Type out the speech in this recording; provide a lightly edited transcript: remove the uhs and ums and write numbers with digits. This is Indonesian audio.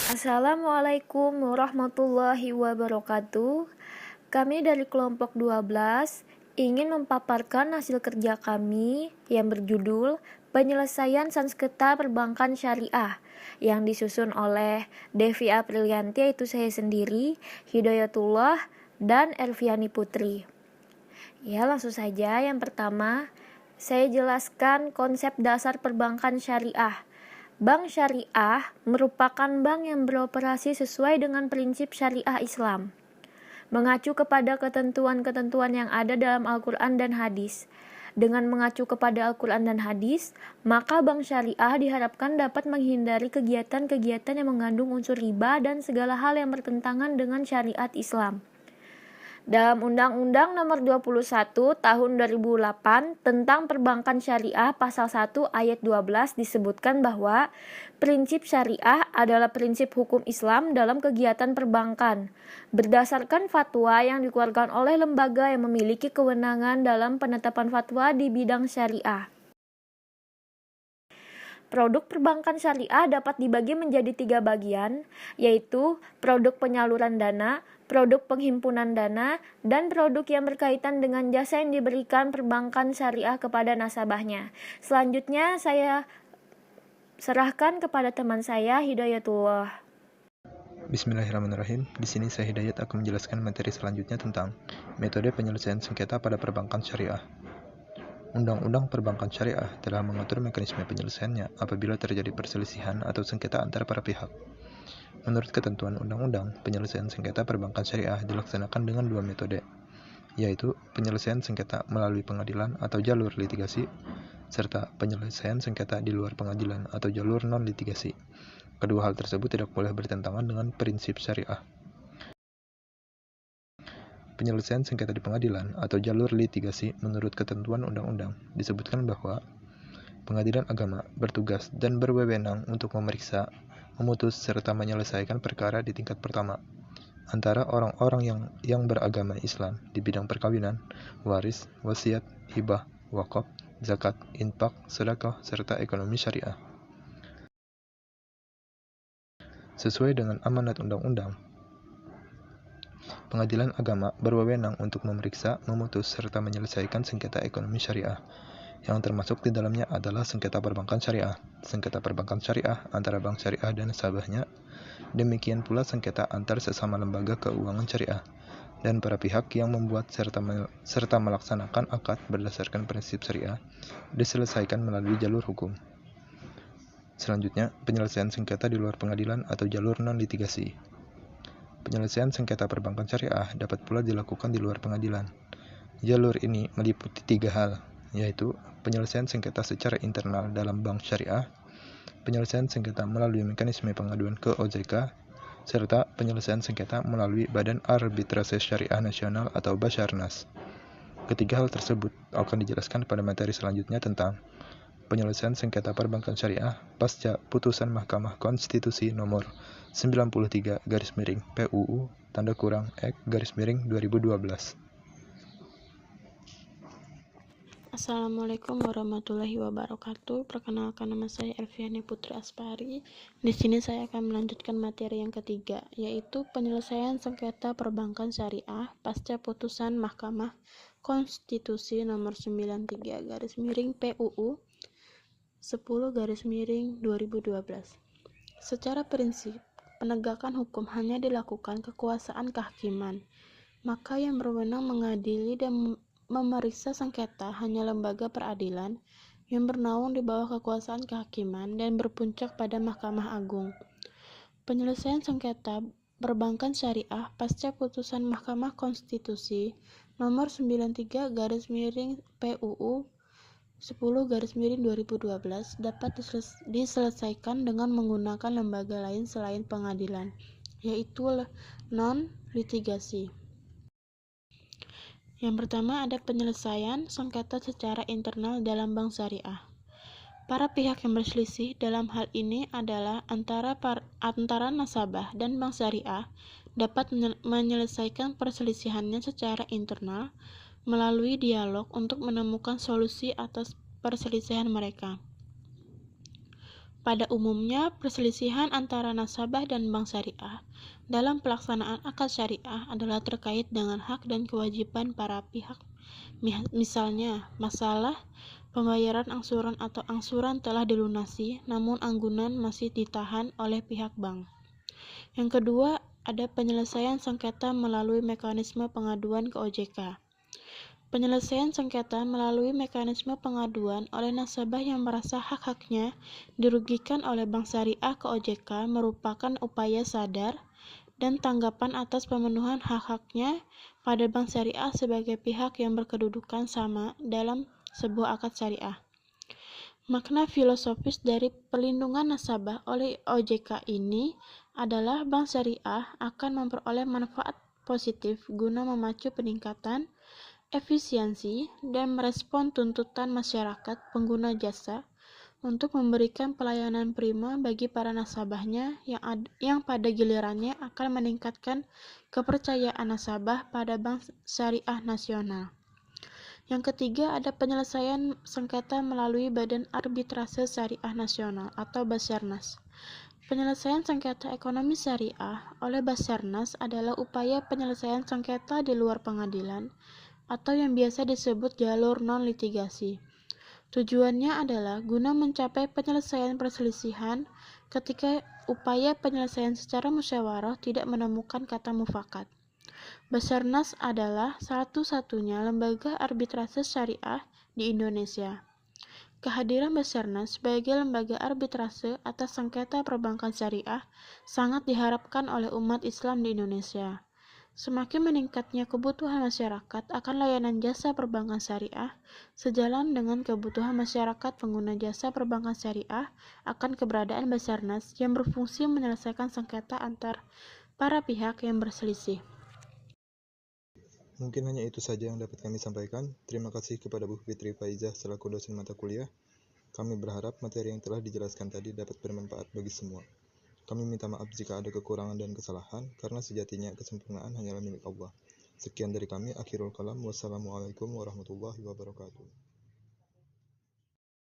Assalamualaikum warahmatullahi wabarakatuh. Kami dari kelompok 12 ingin memaparkan hasil kerja kami yang berjudul Penyelesaian Sengketa Perbankan Syariah yang disusun oleh Devi Aprilianti, yaitu saya sendiri, Hidayatullah, dan Elviani Putri. Ya, langsung saja. Yang pertama, saya jelaskan konsep dasar perbankan syariah. Bank syariah merupakan bank yang beroperasi sesuai dengan prinsip syariah Islam, mengacu kepada ketentuan-ketentuan yang ada dalam Al-Quran dan hadis. Dengan mengacu kepada Al-Quran dan hadis, maka bank syariah diharapkan dapat menghindari kegiatan-kegiatan yang mengandung unsur riba dan segala hal yang bertentangan dengan syariat Islam. Dalam Undang-Undang Nomor 21 Tahun 2008 tentang Perbankan Syariah Pasal 1 Ayat 12 disebutkan bahwa prinsip syariah adalah prinsip hukum Islam dalam kegiatan perbankan, berdasarkan fatwa yang dikeluarkan oleh lembaga yang memiliki kewenangan dalam penetapan fatwa di bidang syariah. Produk perbankan syariah dapat dibagi menjadi 3 bagian, yaitu produk penyaluran dana, produk penghimpunan dana, dan produk yang berkaitan dengan jasa yang diberikan perbankan syariah kepada nasabahnya. Selanjutnya saya serahkan kepada teman saya, Hidayatullah. Bismillahirrahmanirrahim. Di sini saya Hidayat akan menjelaskan materi selanjutnya tentang metode penyelesaian sengketa pada perbankan syariah. Undang-Undang Perbankan Syariah telah mengatur mekanisme penyelesaiannya apabila terjadi perselisihan atau sengketa antara para pihak. Menurut ketentuan undang-undang, penyelesaian sengketa perbankan syariah dilaksanakan dengan 2 metode, yaitu penyelesaian sengketa melalui pengadilan atau jalur litigasi, serta penyelesaian sengketa di luar pengadilan atau jalur non-litigasi. Kedua hal tersebut tidak boleh bertentangan dengan prinsip syariah. Penyelesaian sengketa di pengadilan atau jalur litigasi menurut ketentuan undang-undang disebutkan bahwa pengadilan agama bertugas dan berwenang untuk memeriksa, memutus, serta menyelesaikan perkara di tingkat pertama antara orang-orang yang beragama Islam di bidang perkawinan, waris, wasiat, hibah, wakaf, zakat, infak, sedekah, serta ekonomi syariah. Sesuai dengan amanat undang-undang, pengadilan agama berwenang untuk memeriksa, memutus, serta menyelesaikan sengketa ekonomi syariah. Yang termasuk di dalamnya adalah sengketa perbankan syariah, sengketa perbankan syariah antara bank syariah dan nasabahnya, demikian pula sengketa antar sesama lembaga keuangan syariah, dan para pihak yang membuat serta melaksanakan akad berdasarkan prinsip syariah diselesaikan melalui jalur hukum. Selanjutnya, penyelesaian sengketa di luar pengadilan atau jalur non-litigasi. Penyelesaian sengketa perbankan syariah dapat pula dilakukan di luar pengadilan. Jalur ini meliputi 3 hal, yaitu penyelesaian sengketa secara internal dalam bank syariah, penyelesaian sengketa melalui mekanisme pengaduan ke OJK, serta penyelesaian sengketa melalui Badan Arbitrase Syariah Nasional atau Basarnas. Ketiga hal tersebut akan dijelaskan pada materi selanjutnya tentang penyelesaian sengketa perbankan syariah pasca putusan Mahkamah Konstitusi nomor 93/PUU (Ek) 2012. Assalamualaikum warahmatullahi wabarakatuh. Perkenalkan, nama saya Elviani Putri Aspari. Di sini saya akan melanjutkan materi yang ketiga, yaitu penyelesaian sengketa perbankan syariah pasca putusan Mahkamah Konstitusi nomor 93/PUU 10/2012. Secara prinsip, penegakan hukum hanya dilakukan kekuasaan kehakiman, maka yang berwenang mengadili dan memeriksa sengketa hanya lembaga peradilan yang bernaung di bawah kekuasaan kehakiman dan berpuncak pada Mahkamah Agung. Penyelesaian sengketa perbankan syariah pasca putusan Mahkamah Konstitusi nomor 93/PUU 10/2012 dapat diselesaikan dengan menggunakan lembaga lain selain pengadilan, yaitu non-litigasi. Yang pertama ada penyelesaian sengketa secara internal dalam bank syariah. Para pihak yang berselisih dalam hal ini adalah antara nasabah dan bank syariah dapat menyelesaikan perselisihannya secara internal melalui dialog untuk menemukan solusi atas perselisihan mereka. Pada umumnya, perselisihan antara nasabah dan bank syariah dalam pelaksanaan akad syariah adalah terkait dengan hak dan kewajiban para pihak. Misalnya, masalah pembayaran angsuran atau angsuran telah dilunasi, namun anggunan masih ditahan oleh pihak bank. Yang kedua, ada penyelesaian sengketa melalui mekanisme pengaduan ke OJK. Penyelesaian sengketa melalui mekanisme pengaduan oleh nasabah yang merasa hak-haknya dirugikan oleh bank syariah ke OJK merupakan upaya sadar dan tanggapan atas pemenuhan hak-haknya pada bank syariah sebagai pihak yang berkedudukan sama dalam sebuah akad syariah. Makna filosofis dari perlindungan nasabah oleh OJK ini adalah bank syariah akan memperoleh manfaat positif guna memacu peningkatan efisiensi dan merespon tuntutan masyarakat pengguna jasa untuk memberikan pelayanan prima bagi para nasabahnya yang pada gilirannya akan meningkatkan kepercayaan nasabah pada bank syariah nasional. Yang ketiga, ada penyelesaian sengketa melalui Badan Arbitrase Syariah Nasional atau Basarnas. Penyelesaian sengketa ekonomi syariah oleh Basarnas adalah upaya penyelesaian sengketa di luar pengadilan atau yang biasa disebut jalur non-litigasi. Tujuannya adalah guna mencapai penyelesaian perselisihan ketika upaya penyelesaian secara musyawarah tidak menemukan kata mufakat. Basarnas adalah satu-satunya lembaga arbitrase syariah di Indonesia. Kehadiran Basarnas sebagai lembaga arbitrase atas sengketa perbankan syariah sangat diharapkan oleh umat Islam di Indonesia. Semakin meningkatnya kebutuhan masyarakat akan layanan jasa perbankan syariah, sejalan dengan kebutuhan masyarakat pengguna jasa perbankan syariah akan keberadaan Basarnas yang berfungsi menyelesaikan sengketa antar para pihak yang berselisih. Mungkin hanya itu saja yang dapat kami sampaikan. Terima kasih kepada Bu Fitri Faizah selaku dosen mata kuliah. Kami berharap materi yang telah dijelaskan tadi dapat bermanfaat bagi semua. Kami minta maaf jika ada kekurangan dan kesalahan, karena sejatinya kesempurnaan hanyalah milik Allah. Sekian dari kami, akhirul kalam. Wassalamualaikum warahmatullahi wabarakatuh.